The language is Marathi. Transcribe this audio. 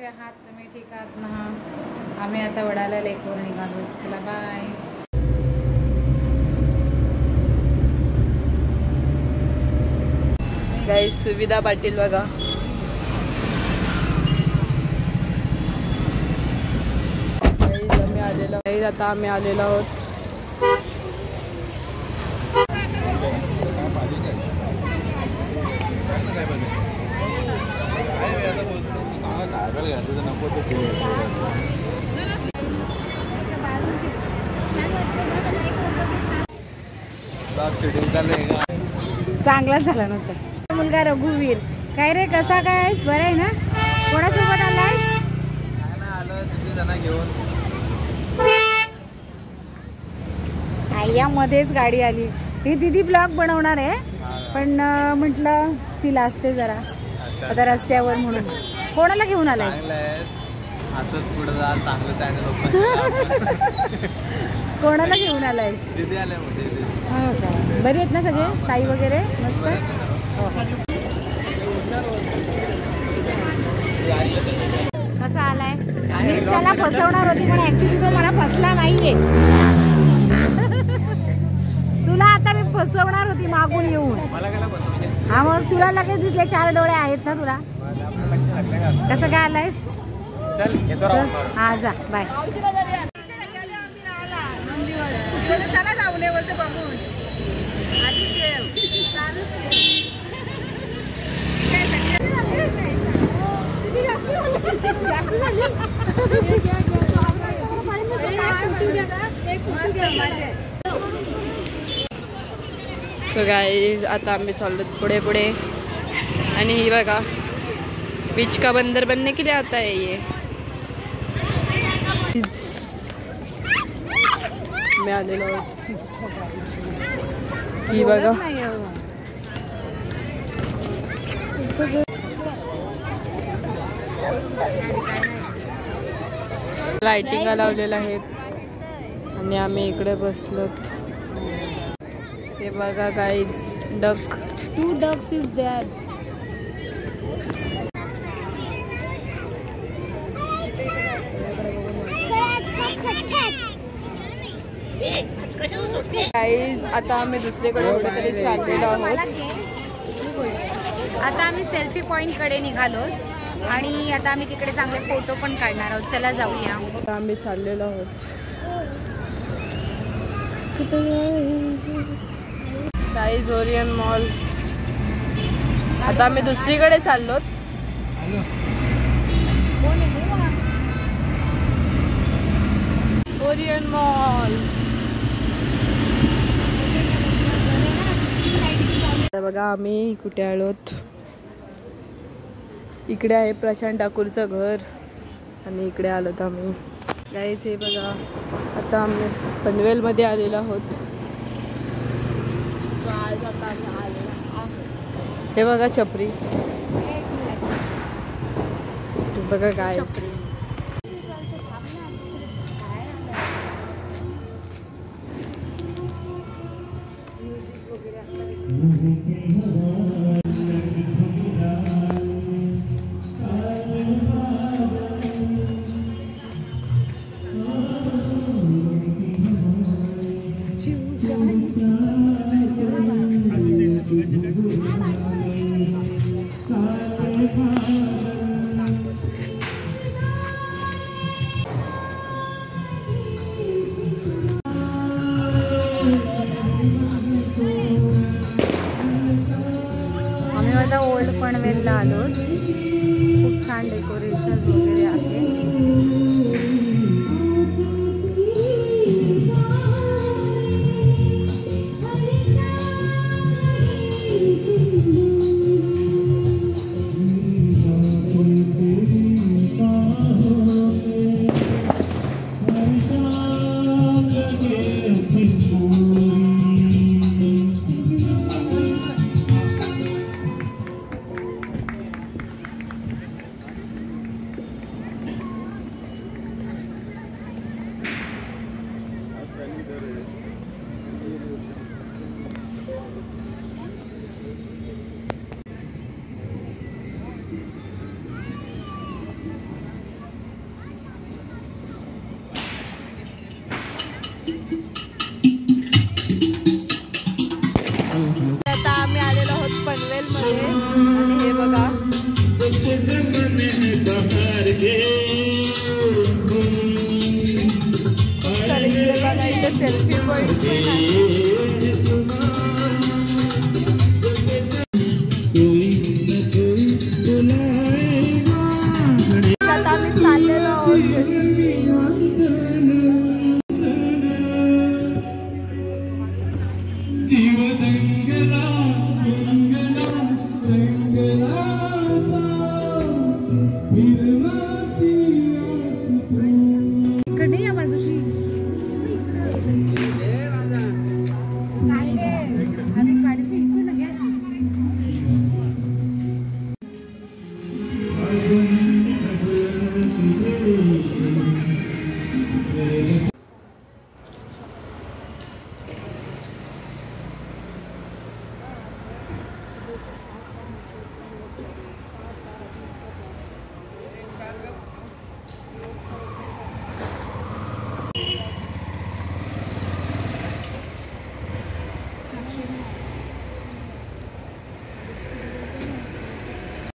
कसे आहात तुम्ही? ठीक आहात ना? आम्ही आता वडाला लेकवर निघालो. चला बाय. गाईस सुविधा पाटील बघा. आता आम्ही आलेलो आहोत. चांगलाच झाला नव्हता. मुलगा रघुवीर काय रे, कसा काय? बरं आहे ना? कोणासोबत आलाय? मध्येच गाडी आली. ही दीदी ब्लॉग बनवणार आहे, पण म्हटलं तिला असते जरा आता रस्त्यावर म्हणून. कोणाला घेऊन आलाय? कोणाला घेऊन आलाय? हो का? बरी आहेत ना सगळे? ताई वगैरे मस्त? कसा आलाय? मी त्याला फसवणार होती पण ऍक्च्युली तो मला फसला नाहीये. तुला आता मी फसवणार होती मागून येऊन. हा मग तुला लगेच दिसले 4 डोळे आहेत ना तुला. कसं काय आलायस? हा जा बाय. सो गाइस आता आम्ही चाललो पुढे पुढे. आणि ही बघा बीच का बंदर बनने के लिए आता है ये. मी आलेलो आहोत. ही बघा लाइटिंग लावलेल्या आहेत आणि आम्ही इकडे बसलोत. हे बघा guys duck. 2 ducks is there. Guys आता आम्ही दुसरीकडे कुठेतरी चाललेलो आहोत. आता आम्ही सेल्फी पॉइंट कडे निघालो आणि आता आम्ही तिकडे चांगले फोटो पण काढणार आहोत. चला जाऊया. आम्ही चाललेलो आहोत. Guys Orion mall. आता आम्ही दुसरीकडे चाललोत. Orion mall. बघा आम्ही कुठे आलोत. इकडे आहे प्रशांत ठाकूरचं घर आणि इकडे आलोत आम्ही. गाईज हे बघा आता आम्ही पनवेलमध्ये आलेलो आहोत. हे बघा छपरी. बघा काय आता ओल्ड पनवेलला आलो. खूप छान डेकोरेशन वगैरे आहे. सेल्फी पॉइंट पण आहे. आता आम्ही चाललेलो आहोत. Mirmati